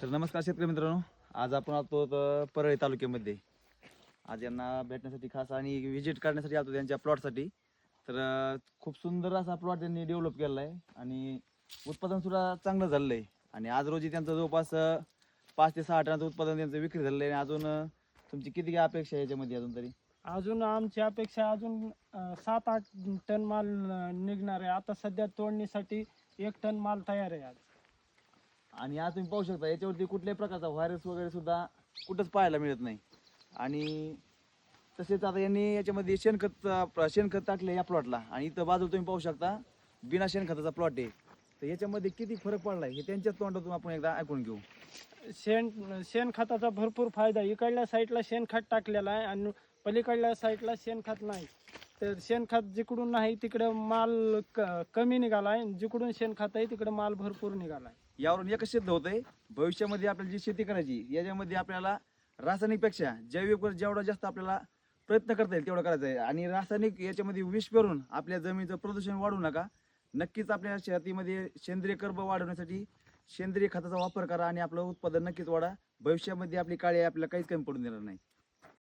तर नमस्कार शेतकरी मित्रांनो, आज आपण आलो परळी तालुक्यामध्ये. आज यांना भेटण्यासाठी खास आणि व्हिजिट करण्यासाठी आलो त्यांच्या प्लॉटसाठी. तर खूप सुंदर असा प्लॉट त्यांनी डेव्हलप केलेला आहे आणि उत्पादन सुद्धा चांगलं झालेलं आहे. आणि आज रोजी त्यांचं जवळपास 5 ते 6 टनाचं उत्पादन त्यांचं विक्री झालेलं आहे. आणि अजून तुमची किती काय अपेक्षा आहे याच्यामध्ये अजून तरी? अजून आमची अपेक्षा अजून 7-8 टन माल निघणार आहे. आता सध्या तोडणीसाठी 1 टन माल तयार आहे आज. आणि आज तुम्ही पाहू शकता याच्यावरती कुठल्याही प्रकारचा व्हायरस वगैरे सुद्धा कुठंच पाहायला मिळत नाही. आणि तसेच आता यांनी याच्यामध्ये शेणखत टाकले या प्लॉटला. आणि इथं बाजूला तुम्ही पाहू शकता बिना शेणखताचा प्लॉट आहे. तर याच्यामध्ये किती फरक पडलाय हे त्यांच्याच तोंडातून आपण एकदा ऐकून घेऊ. शेणखताचा भरपूर फायदा. इकडल्या साईडला शेणखत टाकलेला आहे आणि पलीकडल्या साईडला शेणखत नाही. तर शेणखत जिकडून नाही तिकडे माल कमी निघाला आहे, जिकडून शेणखत आहे तिकडे माल भरपूर निघाला आहे. यावरून एकच सिद्ध होतंय, भविष्यामध्ये आपल्याला जी शेती करायची याच्यामध्ये आपल्याला रासायनिकपेक्षा जैविकवर जेवढा जास्त आपल्याला प्रयत्न करता येईल तेवढं करायचं आहे. आणि रासायनिक याच्यामध्ये विष पेरून आपल्या जमिनीचं प्रदूषण वाढवू नका. नक्कीच आपल्या शेतीमध्ये सेंद्रिय कर्ब वाढवण्यासाठी सेंद्रिय खताचा वापर करा आणि आपलं उत्पादन नक्कीच वाढा. भविष्यामध्ये आपली काळी आपल्याला काहीच कमी पडून देणार नाही.